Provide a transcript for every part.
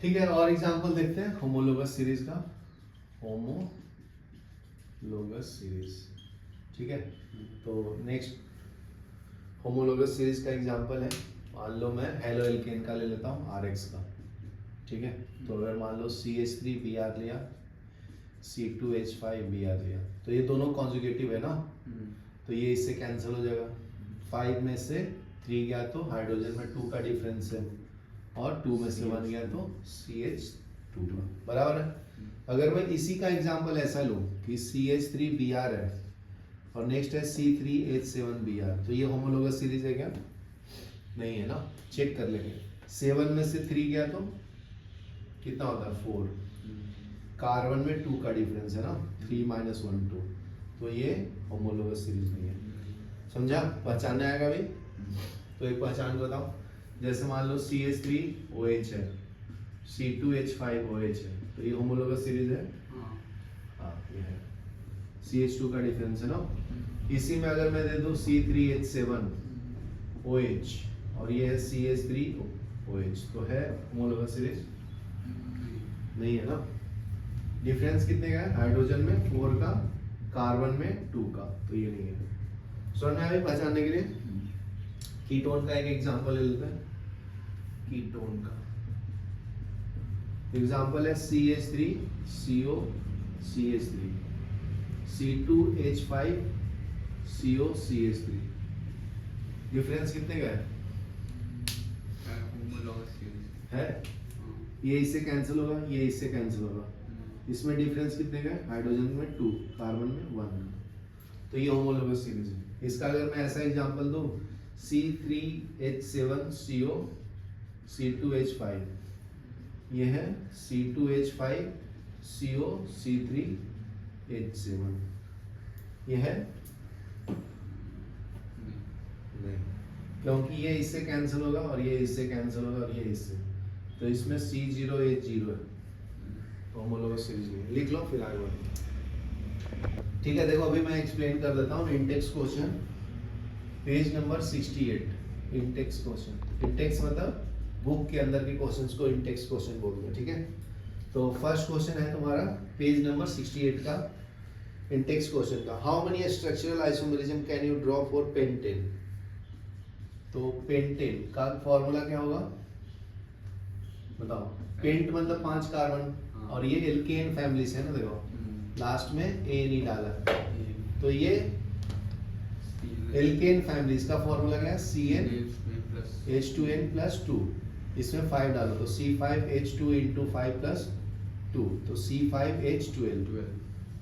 ठीक है, और एग्जांपल देखते हैं होमोलोगस सीरीज का। होमोलोगस सीरीज, ठीक है। तो नेक्स्ट होमोलोगस सीरीज का एग्जांपल है, मान लो मैं हेलो एल्केन का ले लेता हूँ RX का, ठीक है। तो अगर मान लो CH3Br लिया, C2H5Br लिया, तो ये दोनों कॉन्जुगेटिव है ना, तो ये इससे कैंसिल हो जाएगा। 5 में से 3 गया तो हाइड्रोजन में 2 का डिफरेंस है, और 2 में से 1 गया तो CH2 बराबर है। अगर मैं इसी का एग्जांपल ऐसा लूँ कि CH3Br है और नेक्स्ट है C3H7Br, तो ये होमोलोगस सीरीज है क्या? नहीं है ना, चेक कर लेंगे। 7 में से 3 गया तो कितना होता है 4, कार्बन में 2 का डिफरेंस है ना, 3 - 1 2, तो ये होमोलोगस सीरीज नहीं है। समझा? पहचानने आएगा भाई? तो एक पहचान बताओ, जैसे मान लो CH3OH है, C2H5OH है, तो ये होमोलोगस सीरीज है। हाँ ये है, CH2 का डिफरेंस है ना। इसी में अगर मैं दे दूं C3H7OH और ये है CH3OH, तो है होमोलोगस सीरीज? नहीं है ना। डिफरेंस कितने का है? हाइड्रोजन में 4 का, कार्बन में 2 का, तो ये नहीं है। समझ में आया पहचानने के लिए? कीटोन का एक एग्जांपल ले लेते हैं। कीटोन का एग्जांपल है CH3CO CH3, C2H5CO CH3। Difference कितने का है? ये इससे कैंसिल होगा, ये इससे कैंसिल होगा। इसमें डिफरेंस कितने का है? हाइड्रोजन में 2, कार्बन में 1, तो ये होमोलोगस सीरीज है। इसका अगर मैं ऐसा एग्जांपल दूं, C3H7CO C2H5, ये है C2H5CO C3H7, ये है नहीं, क्योंकि ये इससे कैंसिल होगा और ये इससे कैंसिल होगा और ये इससे, तो इसमें C0H0 है, तो होमोलोगस सीरीज नहीं है। लिख लो फिर आगे बढ़ो। ठीक है, देखो अभी मैं एक्सप्लेन कर देता हूँ। Intex question, page number 68। Intex question, Intex मतलब बुक के अंदर के क्वेश्चंस को इंटेक्स क्वेश्चन बोलते हैं, ठीक है। तो फर्स्ट क्वेश्चन है तुम्हारा पेज नंबर 68 का, इंटेक्स क्वेश्चन का। How many structural isomerism can you draw for pentane? तो पेंटेन का फॉर्मूला क्या होगा बताओ। पेंट मतलब 5 कार्बन, और ये एल्केन फैमिली से है ना, देखो लास्ट में ए नहीं डाला, तो ये एल्केन फैमिलीज का फॉर्मूला क्या है? CnH2n+2, इसमें 5 डालो तो C5H2 × 5 + 2, तो C5H12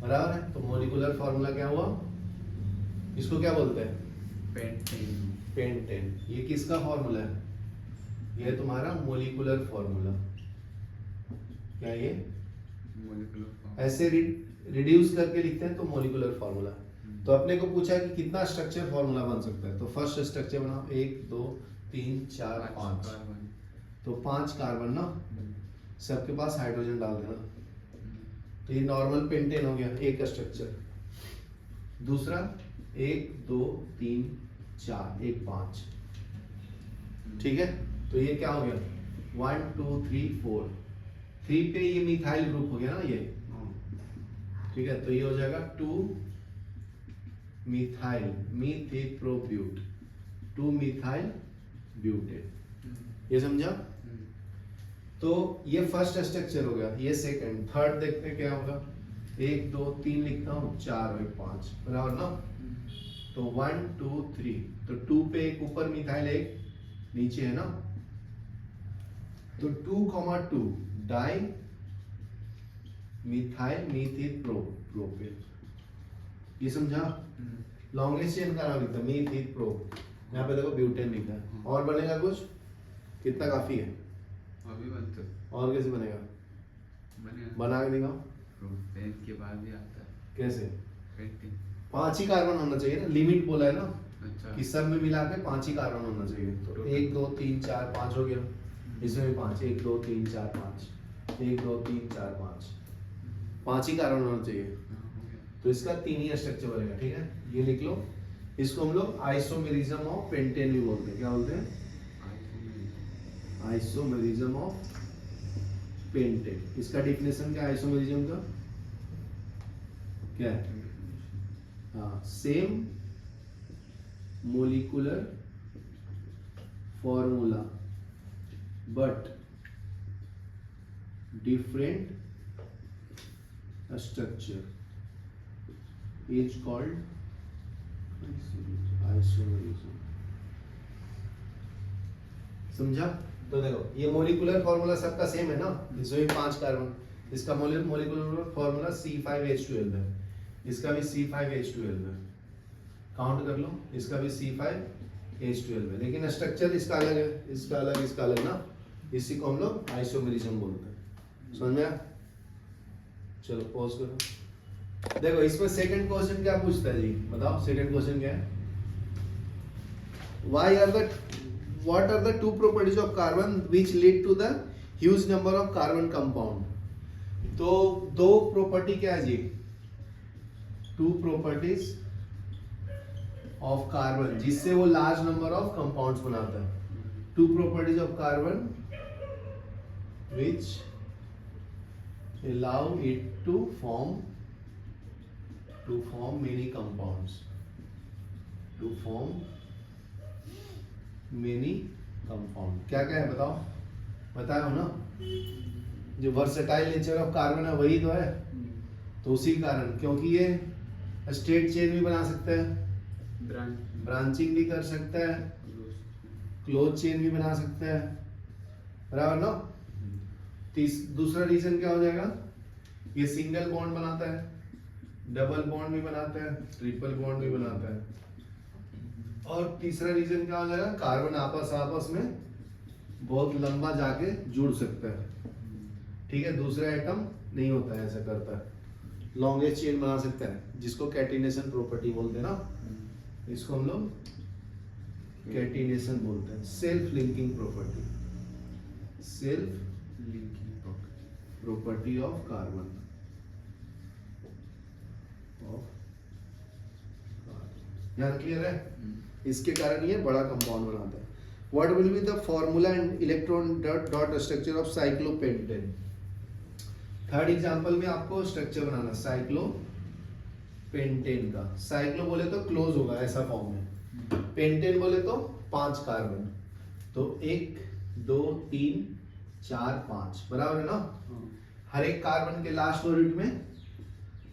बराबर है। तो मॉलिक्यूलर फॉर्मूला क्या हुआ? इसको क्या बोलते हैं? पेंटेन। ये किसका फॉर्मूला है? ये तुम्हारा मॉलिक्यूलर फॉर्मूला। क्या ये ऐसे रिड्यूस करके लिखते हैं तो मॉलिक्यूलर फॉर्मूला। तो अपने को पूछा कि कितना स्ट्रक्चर फॉर्मूला बन सकता है, तो फर्स्ट स्ट्रक्चर बनाओ, 1 2 3 4 5, तो 5 कार्बन ना, सबके पास हाइड्रोजन डाल देना, तो ये नॉर्मल पेंटेन हो गया, एक स्ट्रक्चर। दूसरा 1 2 3 4 1 5, ठीक है। तो ये क्या हो गया? 1 2 3 4, 3 पे ये मिथाइल ग्रुप हो गया ना ये, ठीक है। तो ये हो जाएगा 2 मिथाइल मिथिप्रोब्यूट, 2 मिथाइल ब्यूटेट, ये समझा? तो ये फर्स्ट स्ट्रक्चर हो गया। ये सेकंड, थर्ड देखते हैं क्या होगा। 1 2 3 लिखता हूँ, 4 और 5 बराबर ना। तो 1 2 3, तो 2 पे एक ऊपर मिथाइल एक नीचे है ना, तो 2,2 डाई मिथाइल मिथिप्रोपेट, ये समझा? लॉन्गेस्ट चेन का नाम लिखता है मिथिप्रो, यहाँ पे देखो ब्यूटेन लिखा है। और बनेगा कुछ? कितना काफी है? अभी बनता है। और कैसे बनेगा? बना के दिखाओ। प्रोपेन के बाद भी आता है। कैसे? पेंटेन 5 ही कार्बन होना चाहिए ना, लिमिट बोला है ना। अच्छा, कि सब में मिला के 5 ही कार्बन होना चाहिए। तो 1 2 3 4 5 हो गया, इसमें भी 5, 1 2 3 4 5, 1 2 3 4 5, 5 ही कार्बन होना चाहिए। तो इसका 3 ही स्ट्रक्चर बनेगा, ठीक है। ये लिख लो, इसको हम लोग आइसोमेरिज्म ऑफ पेंटेन भी बोलते हैं। क्या बोलते हैं? Isomerism of pentane. इसका डिफिनेशन क्या है आइसोमेरिज्म का? क्या है? हाँ, same molecular formula but different structure is called isomerism. समझा? तो देखो ये मोलिकुलर फॉर्मूला सबका सेम है ना, इसमें 5 कार्बन, इसका मोलिकुलर फॉर्मूला C5H12 है, इसका भी C5H12 है, काउंट कर लो, इसका भी C5H12 है, लेकिन स्ट्रक्चर इसका अलग है, इसका अलग, इसका अलग ना, इसी को हम लोग आइसोमेरिज्म बोलते हैं। समझ में आया? चलो पॉज करो। देखो इसमें सेकंड क्वेश्चन क्या पूछता है जी, बताओ सेकंड क्वेश्चन क्या है? What are the two properties of carbon which lead to the huge number of carbon compound? तो दो प्रॉपर्टी क्या है जी? टू प्रॉपर्टीज ऑफ कार्बन जिससे वो लार्ज नंबर ऑफ कंपाउंड्स बनाता है। Two properties of carbon which allow it to form many compounds, क्या क्या है बताओ? बताया हो ना, जो वर्सेटाइल नेचर ऑफ कार्बन है वही तो है, तो उसी कारण, क्योंकि ये स्ट्रेट चेन भी बना सकता है, ब्रांचिंग भी कर सकता है, क्लोज चेन भी बना सकता है, बराबर ना। दूसरा रीजन क्या हो जाएगा? ये सिंगल बॉन्ड बनाता है, डबल बॉन्ड भी बनाता है, ट्रिपल बॉन्ड भी बनाता है। और तीसरा रीजन क्या हो जाएगा? कार्बन आपस में बहुत लंबा जाके जुड़ सकता है, ठीक है, दूसरा एटम नहीं होता है, ऐसा करता है, लॉन्गेस्ट चेन बना सकता है, जिसको कैटिनेशन प्रॉपर्टी बोलते हैं ना, इसको हम लोग कैटिनेशन बोलते हैं। Self linking property, self linking property of carbon, यहाँ क्लियर है? इसके कारण ये बड़ा कंपाउंड बनाता है। What will be the formula and electron dot structure of cyclopentane? Third example में आपको स्ट्रक्चर बनाना साइक्लोपेंटेन का। साइक्लो बोले तो क्लोज होगा ऐसा फॉर्म में, पेंटेन बोले तो 5 कार्बन, तो 1 2 3 4 5, बराबर है ना। हर एक कार्बन के लास्ट ऑर्बिट में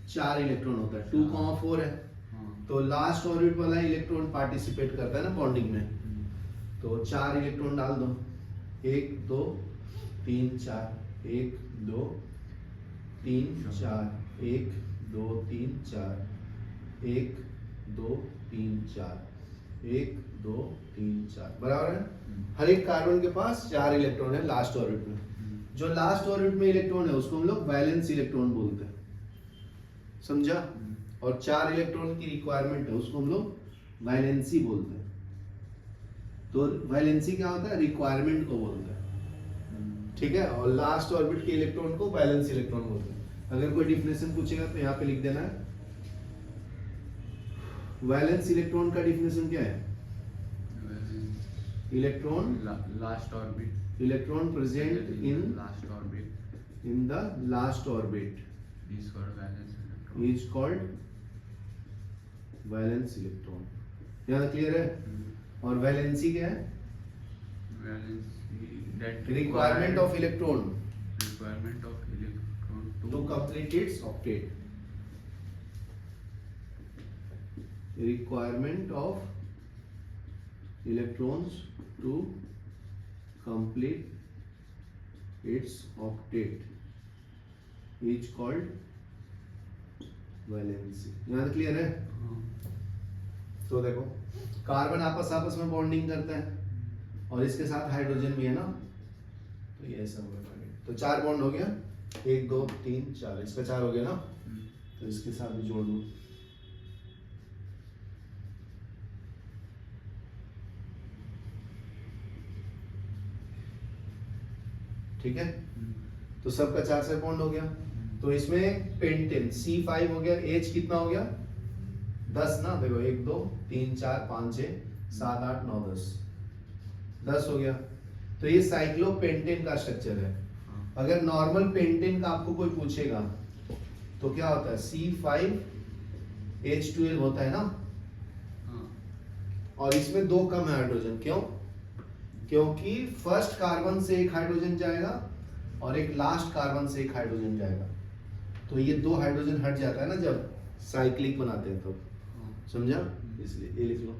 4 इलेक्ट्रॉन होता है, 2,4 है, तो लास्ट ऑर्बिट वाला इलेक्ट्रॉन पार्टिसिपेट करता है ना बॉन्डिंग में, तो 4 इलेक्ट्रॉन डाल दो, 1 2 3 4, 1 2 3 4, 1 2 3 4, 1 2 3 4, 1 2 3 4, बराबर है। हर एक कार्बन के पास 4 इलेक्ट्रॉन है लास्ट ऑर्बिट में। जो लास्ट ऑर्बिट में इलेक्ट्रॉन है उसको हम लोग वैलेंस इलेक्ट्रॉन बोलते हैं, समझा। और 4 इलेक्ट्रॉन की रिक्वायरमेंट है, उसको हम लोग वैलेंसी बोलते हैं। तो वैलेंसी क्या होता है? रिक्वायरमेंट को बोलते हैं, ठीक है। और लास्ट ऑर्बिट के इलेक्ट्रॉन को वैलेंस इलेक्ट्रॉन बोलते हैं। अगर कोई डिफिनेशन पूछेगा तो यहाँ पे लिख देना है। वैलेंस इलेक्ट्रॉन का डिफिनेशन क्या है? Electron last orbit, electron present in last orbit, in the last orbit is called valence electron. यहाँ क्लियर है? और वैलेंसी क्या है? Requirement of electron to complete its octet, requirement of electrons to complete its octet is called valency. यहाँ clear है? तो देखो carbon आपस में बॉन्डिंग करता है और इसके साथ हाइड्रोजन भी है ना, तो ये ऐसा होगा। तो 4 बॉन्ड हो गया, 1 2 3 4, इसका 4 हो गया ना, तो इसके साथ भी जोड़ दो। ठीक है, तो सबका 4 से बॉन्ड हो गया। तो इसमें पेंटेन C5 हो गया, H कितना हो गया? 10 ना, देखो 1 2 3 4 5 6 7 8 9 10 हो गया। तो ये साइक्लोपेंटेन का स्ट्रक्चर है। अगर नॉर्मल पेंटेन का आपको कोई पूछेगा तो क्या होता है, C5H12 होता है ना, हाँ और इसमें दो कम है हाइड्रोजन। क्यों? क्योंकि फर्स्ट कार्बन से एक हाइड्रोजन जाएगा और एक लास्ट कार्बन से एक हाइड्रोजन जाएगा, तो ये दो हाइड्रोजन हट जाता है ना जब साइक्लिक बनाते हैं तो, समझा? इसलिए ये लिख लो।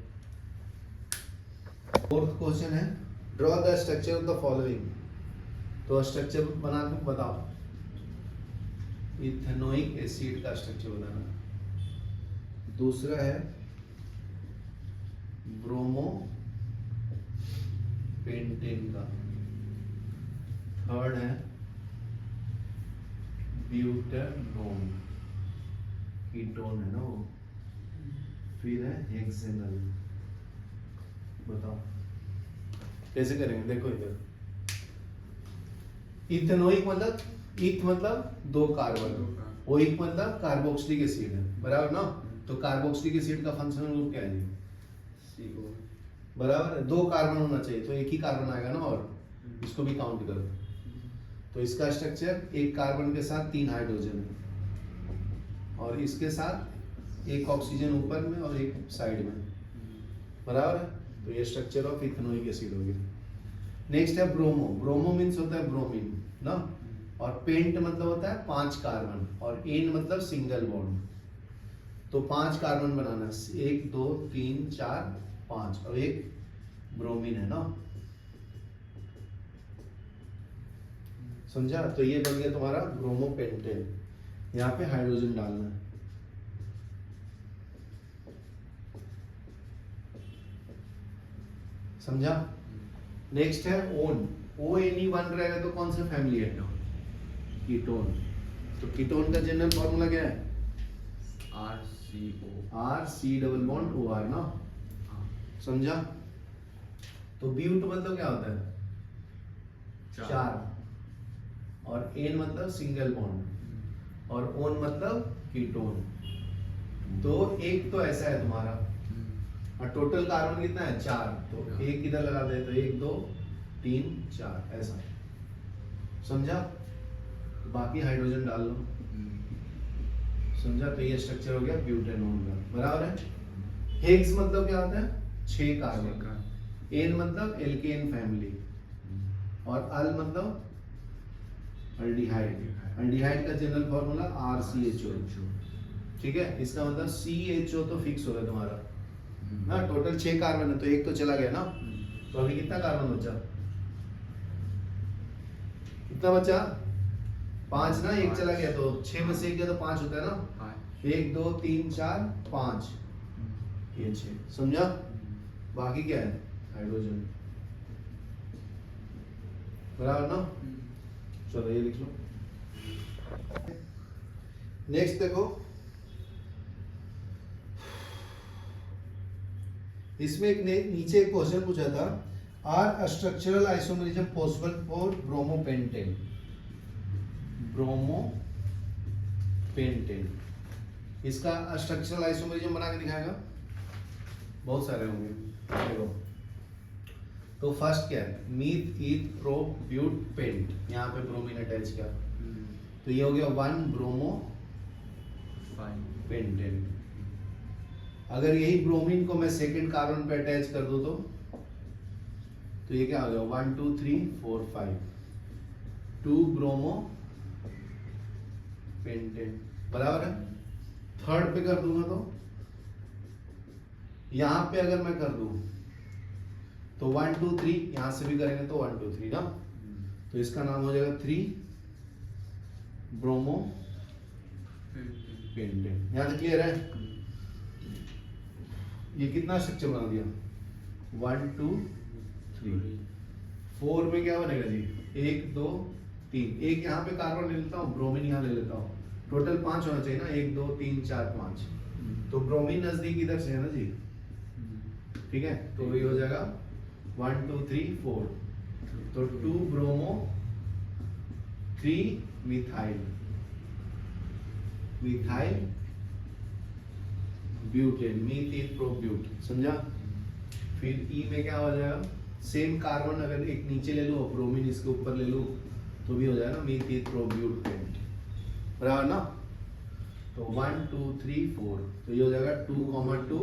फोर्थ क्वेश्चन है, draw the structure of the following. तो स्ट्रक्चर बना के बताओ, इथेनोइक एसिड का स्ट्रक्चर बनाना। दूसरा है ब्रोमो पेंटेन का। थर्ड है ब्यूटेनोन, कीटोन है ना वो। फिर है हेक्सेनल। बताओ कैसे करेंगे, देखो इधर। इथेनोइक मतलब, इथ मतलब दो कार्बन, ओइक मतलब कार्बोक्सिलिक एसिड है, बराबर ना। तो कार्बोक्सिलिक एसिड का फंक्शनल ग्रुप क्या है जी? CO। बराबर है, दो कार्बन होना चाहिए तो एक ही कार्बन आएगा ना, और इसको भी काउंट करो। तो इसका स्ट्रक्चर, एक कार्बन के साथ 3 हाइड्रोजन है, और इसके साथ एक ऑक्सीजन ऊपर में और एक साइड में, बराबर है। तो ये स्ट्रक्चर ऑफ इथेनोइक एसिड हो गया। नेक्स्ट है ब्रोमो। ब्रोमो मीन्स होता है ब्रोमीन ना, और पेंट मतलब होता है 5 कार्बन, और एन मतलब सिंगल बॉन्ड। तो 5 कार्बन बनाना, 1 2 3 4 5, और एक ब्रोमीन है ना, समझा? तो ये बन गया तुम्हारा ब्रोमो पेंटेन। यहाँ पे हाइड्रोजन डालना है। समझा? नेक्स्ट है ओन। ONE1 रहेगा तो कौन सा फैमिली है? कीटोन। तो कीटोन का जनरल फॉर्मूला क्या है? RCO। RC double bond OR ना, हाँ समझा? तो ब्यूट मतलब क्या होता है? 4, और एन मतलब सिंगल बॉन्ड, और ओन मतलब कीटोन। तो एक तो ऐसा है तुम्हारा, और टोटल कार्बन कितना है? 4। तो एक इधर लगा दे तो 1 2 3 4 ऐसा, समझा? बाकी हाइड्रोजन डाल लो, समझा? तो ये स्ट्रक्चर हो गया ब्यूटेनोन का, बराबर है। हेक्स मतलब क्या होता है? 6 कार्बन। एन मतलब एल्केन फैमिली, और अल मतलब अल्डिहाइड। अल्डिहाइड का जनरल फॉर्मूला RCHO, ठीक है? इसका मतलब CHO तो फिक्स हो गया तुम्हारा ना। टोटल 6 कार्बन है तो एक तो चला गया ना, तो अभी कितना कार्बन बचा? कितना बचा? 5 ना, एक चला गया, तो 6 में से एक गया तो 5 होता है ना। 1 2 3 4 5, ये 6, समझा? बाकी क्या है? हाइड्रोजन, बराबर ना। चलो ये लिख लो। नेक्स्ट देखो, इसमें एक नीचे एक क्वेश्चन पूछा था, are structural isomerism possible for bromopentane. Bromopentane, इसका स्ट्रक्चरल आइसोमरिज्म बना के दिखाएगा। बहुत सारे होंगे, देखो। तो फर्स्ट क्या है? मीथ ईथ प्रो ब्यूट पेंट, यहाँ पे ब्रोमीन अटैच किया, तो ये हो गया 1 ब्रोमो पेंटेन। अगर यही ब्रोमीन को मैं सेकंड कार्बन पे अटैच कर दूं तो ये क्या हो गया? 1 2 3 4 5, 2 ब्रोमो पेंटेन, बराबर है। थर्ड पे कर दूंगा तो यहां पे अगर मैं कर दूं तो 1 2 3, यहां से भी करेंगे तो 1 2 3 ना, तो इसका नाम हो जाएगा 3 ब्रोमो पेंटेन। यहां तक क्लियर है? ये कितना स्ट्रक्चर बना दिया? 1 2 3। 4 में क्या बनेगा जी? 1 2 3, एक यहाँ पे कार्बन ले लेता हूँ, ब्रोमीन यहाँ ले लेता हूँ, टोटल 5 होना चाहिए ना। 1 2 3 4 5, तो ब्रोमीन नजदीक इधर से है ना जी, ठीक है? तो ये हो जाएगा 1 2 3 4, तो 2 bromo 3 methyl, methyl butane, meth eth pro but, समझा? फिर ई में क्या हो जाएगा? सेम कार्बन अगर एक नीचे ले लूं, ब्रोमीन इसके ऊपर ले लूं, तो तो भी हो जाएगा मीथियोप्रोब्यूटेन, बराबर ना। तो 1 2 3 4, तो ये हो जाएगा 2,2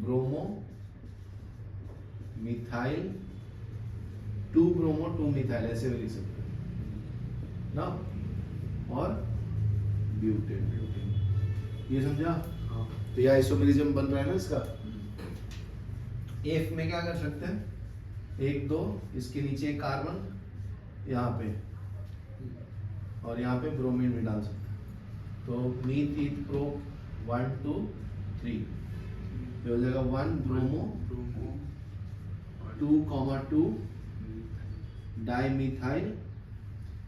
ब्रोमो मिथाइल, 2 ब्रोमो 2 मिथाइल, ऐसे भी लिख सकते हैं ना, और ब्यूटेन, ये समझा। हाँ। तो ये आइसोमेरिज्म बन रहा है ना इसका। एफ में क्या कर सकते हैं, 1 2, इसके नीचे एक कार्बन यहाँ पे, और यहाँ पे ब्रोमीन भी डाल सकते हैं। तो मीथ प्रो 1 2 3, ये हो जाएगा 1 ब्रोमो 2,2 डाइमिथाइल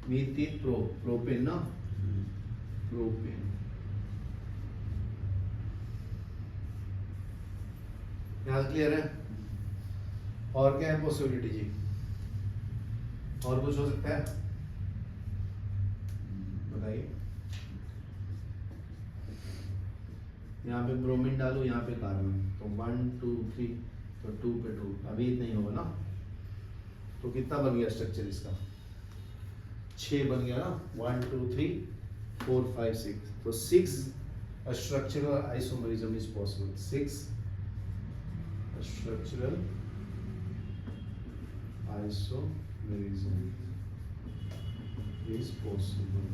मीथिल प्रोपेन ना, प्रोपेन। यहाँ क्लियर है। और क्या है पॉसिबिलिटी जी, और कुछ हो सकता है, बताइए। यहाँ पे ब्रोमीन डालो, यहाँ पे कार्बन, तो 1 2 3, तो 2 पे 2, अभी इतना ही होगा ना। तो कितना बन गया स्ट्रक्चर इसका, 6 बन गया ना, 1 2 3 4 5 6, तो 6 structural isomerism is possible, 6 structural isomerism is possible,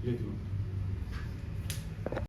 लिख लो।